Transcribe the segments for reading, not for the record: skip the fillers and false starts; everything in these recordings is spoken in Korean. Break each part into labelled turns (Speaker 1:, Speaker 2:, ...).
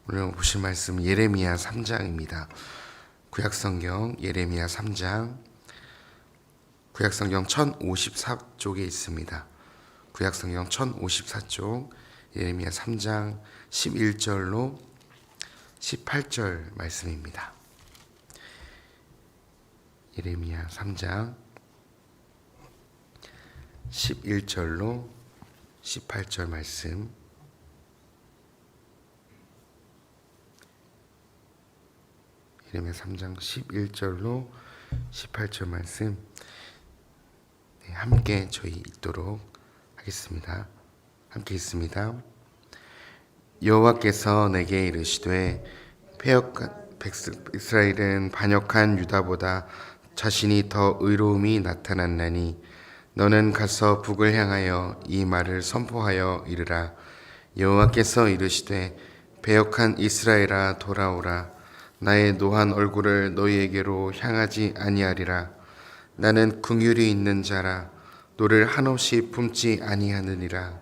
Speaker 1: 오늘 보실 말씀 예레미야 3장입니다. 구약성경 예레미야 3장, 구약성경 1054쪽에 있습니다. 구약성경 1054쪽 예레미야 3장 11절로 18절 말씀입니다. 예레미야 3장 11절로 18절 말씀. 예레미야 3장 11절로 18절 말씀 함께 저희 읽도록 하겠습니다. 함께 읽습니다. 여호와께서 내게 이르시되 이스라엘은 반역한 유다보다 자신이 더 의로움이 나타났나니 너는 가서 북을 향하여 이 말을 선포하여 이르라. 여호와께서 이르시되 배역한 이스라엘아 돌아오라. 나의 노한 얼굴을 너희에게로 향하지 아니하리라. 나는 긍휼이 있는 자라. 너를 한없이 품지 아니하느니라.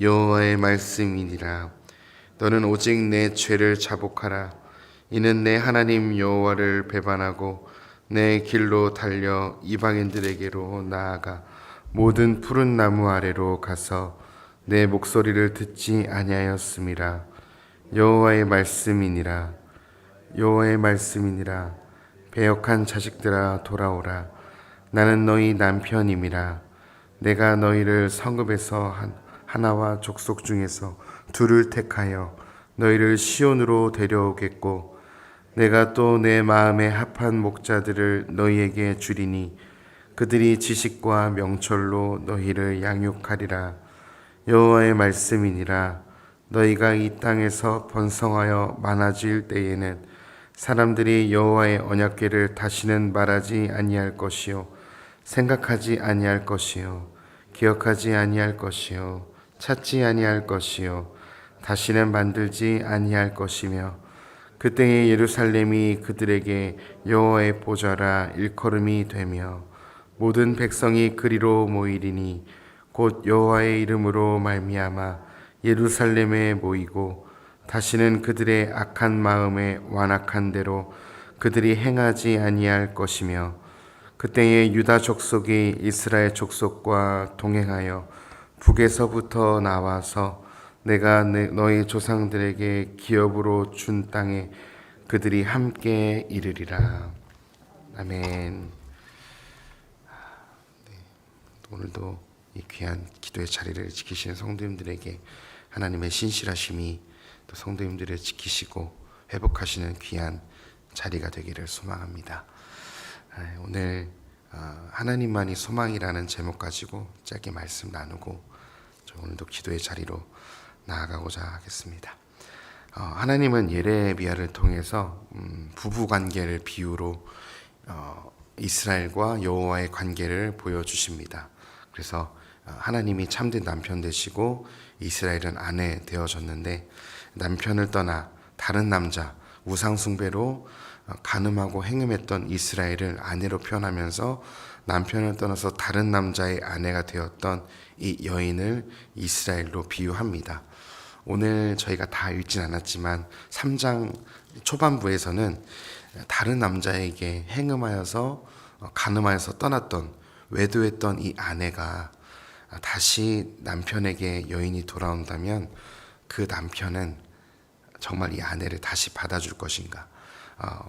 Speaker 1: 여호와의 말씀이니라. 너는 오직 내 죄를 자복하라. 이는 내 하나님 여호와를 배반하고 내 길로 달려 이방인들에게로 나아가 모든 푸른 나무 아래로 가서 내 목소리를 듣지 아니하였음이라. 여호와의 말씀이니라. 여호와의 말씀이니라. 배역한 자식들아 돌아오라. 나는 너희 남편임이라. 내가 너희를 성읍에서 하나와 족속 중에서 둘을 택하여 너희를 시온으로 데려오겠고 내가 또 내 마음에 합한 목자들을 너희에게 주리니 그들이 지식과 명철로 너희를 양육하리라. 여호와의 말씀이니라. 너희가 이 땅에서 번성하여 많아질 때에는 사람들이 여호와의 언약궤를 다시는 말하지 아니할 것이요 생각하지 아니할 것이요 기억하지 아니할 것이요 찾지 아니할 것이요 다시는 만들지 아니할 것이며 그때에 예루살렘이 그들에게 여호와의 보좌라 일컬음이 되며 모든 백성이 그리로 모이리니 곧 여호와의 이름으로 말미암아 예루살렘에 모이고 다시는 그들의 악한 마음에 완악한 대로 그들이 행하지 아니할 것이며 그때에 유다 족속이 이스라엘 족속과 동행하여 북에서부터 나와서 내가 너희 조상들에게 기업으로 준 땅에 그들이 함께 이르리라. 아멘. 오늘도 이 귀한 기도의 자리를 지키시는 성도님들에게 하나님의 신실하심이 또 성도님들을 지키시고 회복하시는 귀한 자리가 되기를 소망합니다. 오늘 하나님만이 소망이라는 제목 가지고 짧게 말씀 나누고 오늘도 기도의 자리로 나아가고자 하겠습니다. 하나님은 예레미야를 통해서 부부관계를 비유로 이스라엘과 여호와의 관계를 보여주십니다. 그래서 하나님이 참된 남편 되시고 이스라엘은 아내 되어졌는데 남편을 떠나 다른 남자 우상숭배로 간음하고 행음했던 이스라엘을 아내로 표현하면서 남편을 떠나서 다른 남자의 아내가 되었던 이 여인을 이스라엘로 비유합니다. 오늘 저희가 다 읽진 않았지만 3장 초반부에서는 다른 남자에게 행음하여서 간음하여서 떠났던 외도했던 이 아내가 다시 남편에게 여인이 돌아온다면 그 남편은 정말 이 아내를 다시 받아줄 것인가?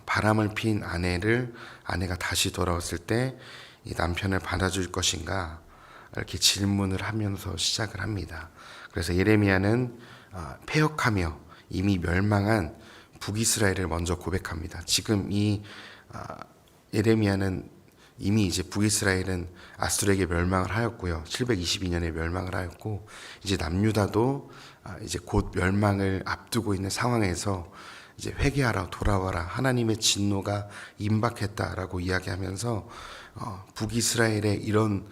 Speaker 1: 바람을 핀 아내가 다시 돌아왔을 때 이 남편을 받아줄 것인가? 이렇게 질문을 하면서 시작을 합니다. 그래서 예레미야는 패역하며 이미 멸망한 북이스라엘을 먼저 고백합니다. 지금 이 예레미야는 이미 이제 북이스라엘은 아수르에게 멸망을 하였고요. 722년에 멸망을 하였고 이제 남유다도 이제 곧 멸망을 앞두고 있는 상황에서 이제 회개하라 돌아와라 하나님의 진노가 임박했다라고 이야기하면서 북이스라엘의 이런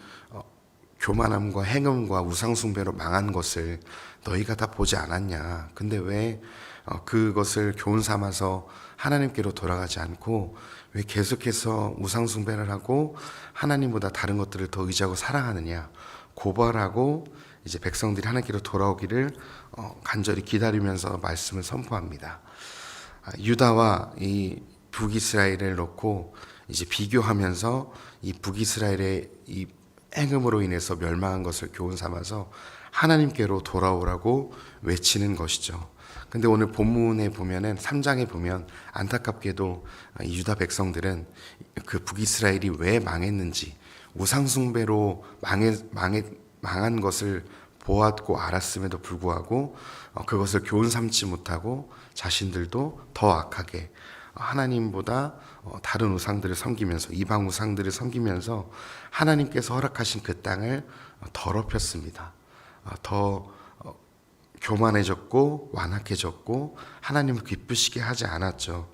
Speaker 1: 교만함과 행음과 우상숭배로 망한 것을 너희가 다 보지 않았냐. 근데 왜 그것을 교훈 삼아서 하나님께로 돌아가지 않고 왜 계속해서 우상숭배를 하고 하나님보다 다른 것들을 더 의지하고 사랑하느냐. 고발하고 이제 백성들이 하나님께로 돌아오기를 간절히 기다리면서 말씀을 선포합니다. 유다와 이 북이스라엘을 놓고 이제 비교하면서 이 북이스라엘의 이 행음으로 인해서 멸망한 것을 교훈 삼아서 하나님께로 돌아오라고 외치는 것이죠. 근데 오늘 본문에 보면은 3장에 보면 안타깝게도 이 유다 백성들은 그 북이스라엘이 왜 망했는지 우상숭배로 망한 것을 보았고 알았음에도 불구하고 그것을 교훈 삼지 못하고 자신들도 더 악하게 하나님보다 다른 우상들을 섬기면서 이방 우상들을 섬기면서 하나님께서 허락하신 그 땅을 더럽혔습니다. 더 교만해졌고 완악해졌고 하나님을 기쁘시게 하지 않았죠.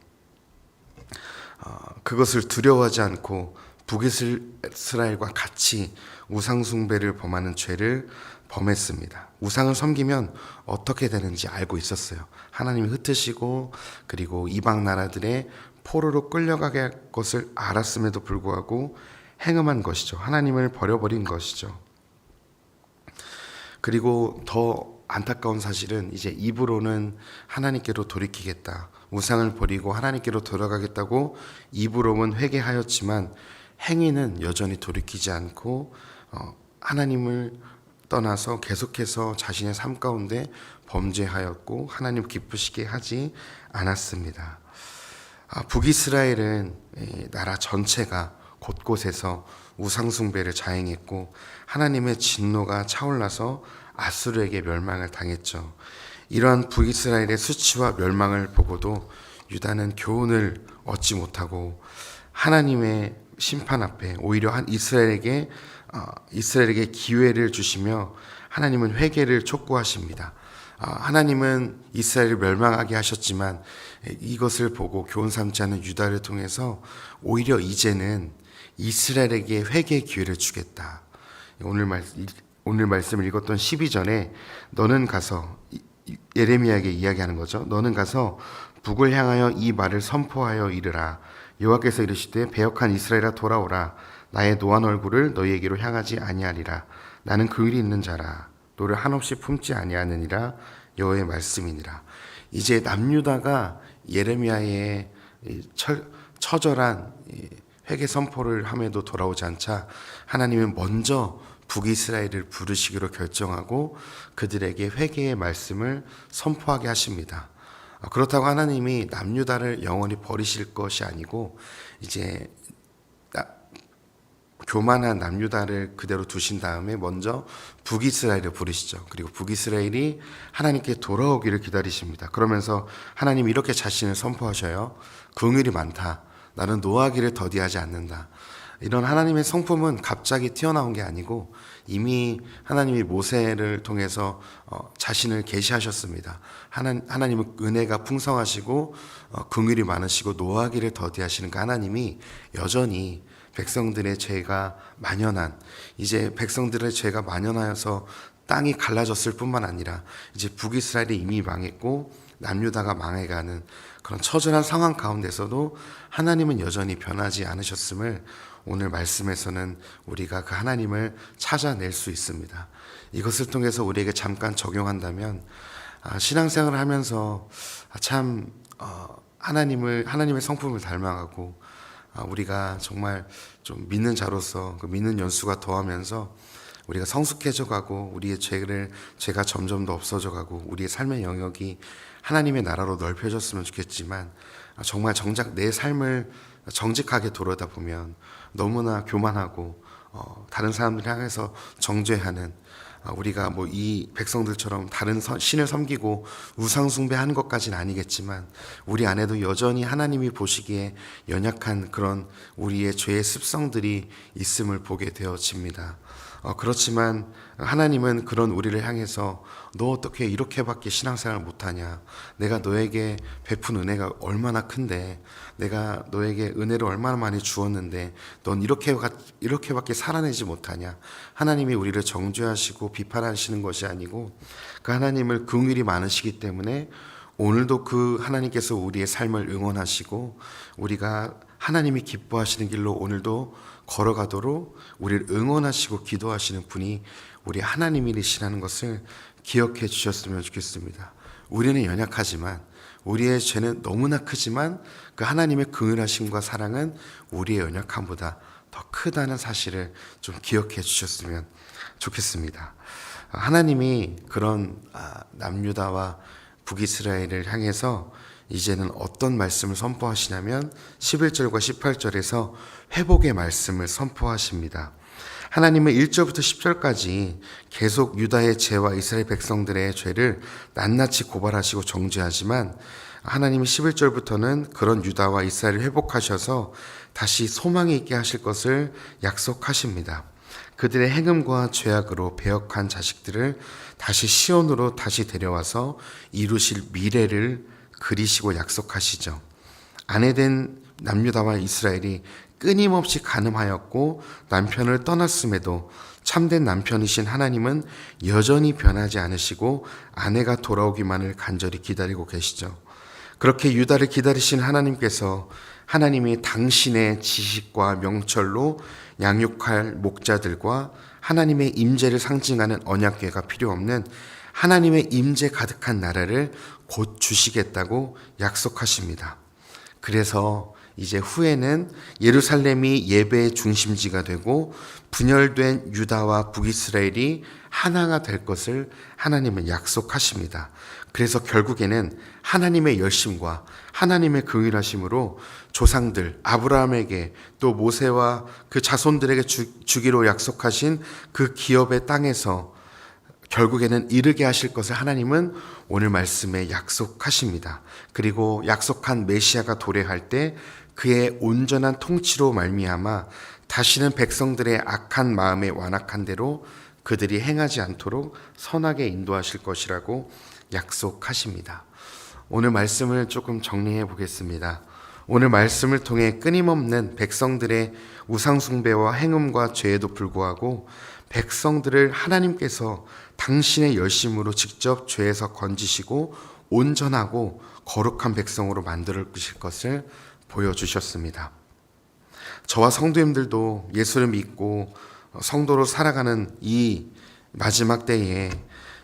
Speaker 1: 그것을 두려워하지 않고 북이스라엘과 같이 우상숭배를 범하는 죄를 범했습니다. 우상을 섬기면 어떻게 되는지 알고 있었어요. 하나님이 흩으시고 그리고 이방 나라들의 포로로 끌려가게 할 것을 알았음에도 불구하고 행음한 것이죠. 하나님을 버려버린 것이죠. 그리고 더 안타까운 사실은 이제 입으로는 하나님께로 돌이키겠다, 우상을 버리고 하나님께로 돌아가겠다고 입으로는 회개하였지만 행위는 여전히 돌이키지 않고 하나님을 떠나서 계속해서 자신의 삶 가운데 범죄하였고 하나님 기쁘시게 하지 않았습니다. 북이스라엘은 나라 전체가 곳곳에서 우상숭배를 자행했고 하나님의 진노가 차올라서 아수르에게 멸망을 당했죠. 이러한 북이스라엘의 수치와 멸망을 보고도 유다는 교훈을 얻지 못하고 하나님의 심판 앞에 오히려 이스라엘에게 기회를 주시며 하나님은 회개를 촉구하십니다. 하나님은 이스라엘을 멸망하게 하셨지만 이것을 보고 교훈 삼지 않은 유다를 통해서 오히려 이제는 이스라엘에게 회개의 기회를 주겠다. 오늘 말씀을 읽었던 12절에 너는 가서 예레미야에게 이야기하는 거죠. 너는 가서 북을 향하여 이 말을 선포하여 이르라. 여호와께서 이르시되 배역한 이스라엘아 돌아오라. 나의 노한 얼굴을 너희에게로 향하지 아니하리라. 나는 그 일이 있는 자라. 너를 한없이 품지 아니하느니라. 여호와의 말씀이니라. 이제 남유다가 예레미야의 처절한 회개 선포를 함에도 돌아오지 않자 하나님은 먼저 북이스라엘을 부르시기로 결정하고 그들에게 회개의 말씀을 선포하게 하십니다. 그렇다고 하나님이 남유다를 영원히 버리실 것이 아니고 이제 교만한 남유다를 그대로 두신 다음에 먼저 북이스라엘을 부르시죠. 그리고 북이스라엘이 하나님께 돌아오기를 기다리십니다. 그러면서 하나님이 이렇게 자신을 선포하셔요. 긍휼이 많다. 나는 노하기를 더디하지 않는다. 이런 하나님의 성품은 갑자기 튀어나온 게 아니고 이미 하나님이 모세를 통해서 자신을 계시하셨습니다. 하나님은 은혜가 풍성하시고 긍휼이 많으시고 노하기를 더디하시는 그 하나님이 여전히 백성들의 죄가 만연한, 이제 백성들의 죄가 만연하여서 땅이 갈라졌을 뿐만 아니라 이제 북이스라엘이 이미 망했고 남유다가 망해가는 그런 처절한 상황 가운데서도 하나님은 여전히 변하지 않으셨음을 오늘 말씀에서는 우리가 그 하나님을 찾아낼 수 있습니다. 이것을 통해서 우리에게 잠깐 적용한다면 신앙생활을 하면서 참 하나님의 성품을 닮아가고 우리가 정말 좀 믿는 자로서 그 믿는 연수가 더하면서 우리가 성숙해져 가고 우리의 죄가 점점 더 없어져 가고 우리의 삶의 영역이 하나님의 나라로 넓혀졌으면 좋겠지만 정말 정작 내 삶을 정직하게 돌아다 보면 너무나 교만하고 다른 사람들 향해서 정죄하는, 우리가 뭐 이 백성들처럼 다른 신을 섬기고 우상 숭배하는 것까지는 아니겠지만 우리 안에도 여전히 하나님이 보시기에 연약한 그런 우리의 죄의 습성들이 있음을 보게 되어집니다. 그렇지만 하나님은 그런 우리를 향해서 너 어떻게 이렇게밖에 신앙생활 못하냐, 내가 너에게 베푼 은혜가 얼마나 큰데, 내가 너에게 은혜를 얼마나 많이 주었는데 넌 이렇게밖에 살아내지 못하냐. 하나님이 우리를 정죄하시고 비판하시는 것이 아니고 그 하나님을 긍휼이 많으시기 때문에 오늘도 그 하나님께서 우리의 삶을 응원하시고 우리가 하나님이 기뻐하시는 길로 오늘도 걸어가도록 우리를 응원하시고 기도하시는 분이 우리 하나님이시라는 것을 기억해 주셨으면 좋겠습니다. 우리는 연약하지만, 우리의 죄는 너무나 크지만 그 하나님의 긍휼하심과 사랑은 우리의 연약함보다 더 크다는 사실을 좀 기억해 주셨으면 좋겠습니다. 하나님이 그런 남유다와 북이스라엘을 향해서 이제는 어떤 말씀을 선포하시냐면 11절과 18절에서 회복의 말씀을 선포하십니다. 하나님은 1절부터 10절까지 계속 유다의 죄와 이스라엘 백성들의 죄를 낱낱이 고발하시고 정죄하지만 하나님은 11절부터는 그런 유다와 이스라엘을 회복하셔서 다시 소망이 있게 하실 것을 약속하십니다. 그들의 행음과 죄악으로 배역한 자식들을 다시 시온으로 다시 데려와서 이루실 미래를 그리시고 약속하시죠. 아내된 남유다와 이스라엘이 끊임없이 간음하였고 남편을 떠났음에도 참된 남편이신 하나님은 여전히 변하지 않으시고 아내가 돌아오기만을 간절히 기다리고 계시죠. 그렇게 유다를 기다리신 하나님께서 하나님이 당신의 지식과 명철로 양육할 목자들과 하나님의 임재를 상징하는 언약궤가 필요 없는 하나님의 임재 가득한 나라를 곧 주시겠다고 약속하십니다. 그래서 이제 후에는 예루살렘이 예배의 중심지가 되고 분열된 유다와 북이스라엘이 하나가 될 것을 하나님은 약속하십니다. 그래서 결국에는 하나님의 열심과 하나님의 긍휼하심으로 조상들 아브라함에게 또 모세와 그 자손들에게 주기로 약속하신 그 기업의 땅에서 결국에는 이르게 하실 것을 하나님은 오늘 말씀에 약속하십니다. 그리고 약속한 메시아가 도래할 때 그의 온전한 통치로 말미암아 다시는 백성들의 악한 마음에 완악한 대로 그들이 행하지 않도록 선하게 인도하실 것이라고 약속하십니다. 오늘 말씀을 조금 정리해 보겠습니다. 오늘 말씀을 통해 끊임없는 백성들의 우상숭배와 행음과 죄에도 불구하고 백성들을 하나님께서 당신의 열심으로 직접 죄에서 건지시고 온전하고 거룩한 백성으로 만들어 주실 것을 보여주셨습니다. 저와 성도님들도 예수를 믿고 성도로 살아가는 이 마지막 때에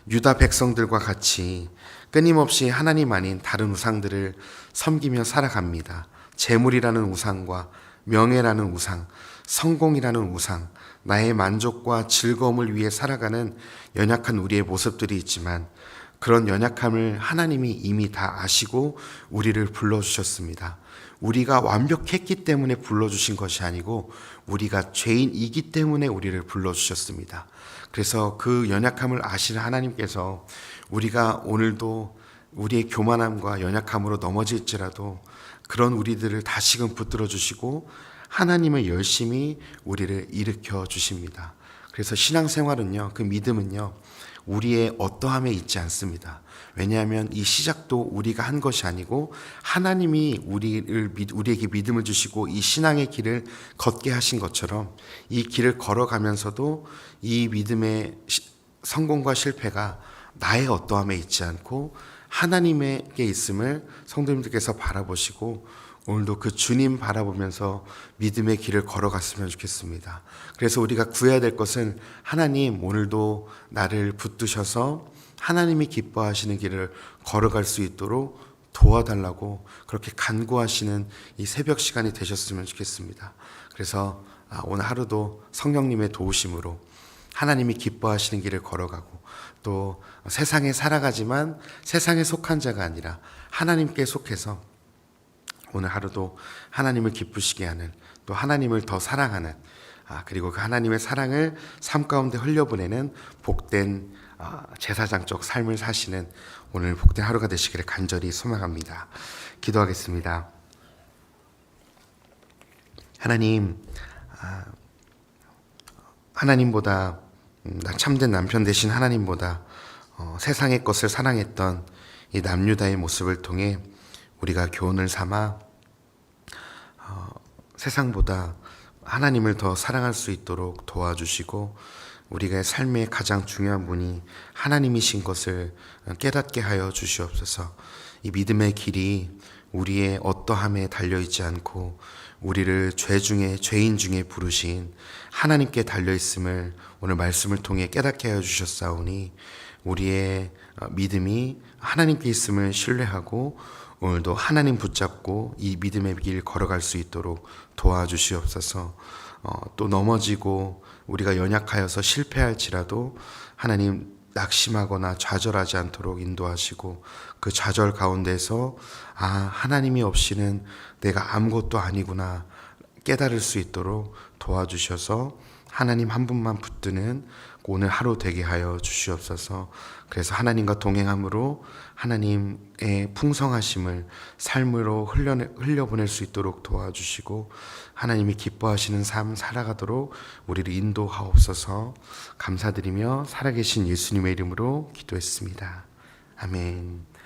Speaker 1: 유다 백성들과 같이 끊임없이 하나님 아닌 다른 우상들을 섬기며 살아갑니다. 재물이라는 우상과 명예라는 우상, 성공이라는 우상, 나의 만족과 즐거움을 위해 살아가는 연약한 우리의 모습들이 있지만 그런 연약함을 하나님이 이미 다 아시고 우리를 불러주셨습니다. 우리가 완벽했기 때문에 불러주신 것이 아니고 우리가 죄인이기 때문에 우리를 불러주셨습니다. 그래서 그 연약함을 아시는 하나님께서 우리가 오늘도 우리의 교만함과 연약함으로 넘어질지라도 그런 우리들을 다시금 붙들어 주시고 하나님의 열심히 우리를 일으켜 주십니다. 그래서 신앙생활은요, 그 믿음은요, 우리의 어떠함에 있지 않습니다. 왜냐하면 이 시작도 우리가 한 것이 아니고 하나님이 우리에게 믿음을 주시고 이 신앙의 길을 걷게 하신 것처럼 이 길을 걸어가면서도 이 믿음의 성공과 실패가 나의 어떠함에 있지 않고 하나님에게 있음을 성도님들께서 바라보시고 오늘도 그 주님 바라보면서 믿음의 길을 걸어갔으면 좋겠습니다. 그래서 우리가 구해야 될 것은 하나님 오늘도 나를 붙드셔서 하나님이 기뻐하시는 길을 걸어갈 수 있도록 도와달라고 그렇게 간구하시는 이 새벽 시간이 되셨으면 좋겠습니다. 그래서 오늘 하루도 성령님의 도우심으로 하나님이 기뻐하시는 길을 걸어가고 또 세상에 살아가지만 세상에 속한 자가 아니라 하나님께 속해서 오늘 하루도 하나님을 기쁘시게 하는 또 하나님을 더 사랑하는 그리고 그 하나님의 사랑을 삶 가운데 흘려보내는 복된 제사장적 삶을 사시는 오늘 복된 하루가 되시기를 간절히 소망합니다. 기도하겠습니다. 하나님, 하나님보다 참된 남편 되신 하나님보다 세상의 것을 사랑했던 이 남유다의 모습을 통해 우리가 교훈을 삼아 세상보다 하나님을 더 사랑할 수 있도록 도와주시고 우리가 삶의 가장 중요한 분이 하나님이신 것을 깨닫게 하여 주시옵소서. 이 믿음의 길이 우리의 어떠함에 달려있지 않고 우리를 죄인 중에 부르신 하나님께 달려있음을 오늘 말씀을 통해 깨닫게 하여 주셨사오니 우리의 믿음이 하나님께 있음을 신뢰하고 오늘도 하나님 붙잡고 이 믿음의 길 걸어갈 수 있도록 도와주시옵소서. 또 넘어지고 우리가 연약하여서 실패할지라도 하나님 낙심하거나 좌절하지 않도록 인도하시고 그 좌절 가운데서 하나님이 없이는 내가 아무것도 아니구나 깨달을 수 있도록 도와주셔서 하나님 한 분만 붙드는 오늘 하루 되게 하여 주시옵소서. 그래서 하나님과 동행함으로 하나님의 풍성하심을 삶으로 흘려보낼 수 있도록 도와주시고 하나님이 기뻐하시는 삶 살아가도록 우리를 인도하옵소서. 감사드리며 살아계신 예수님의 이름으로 기도했습니다. 아멘.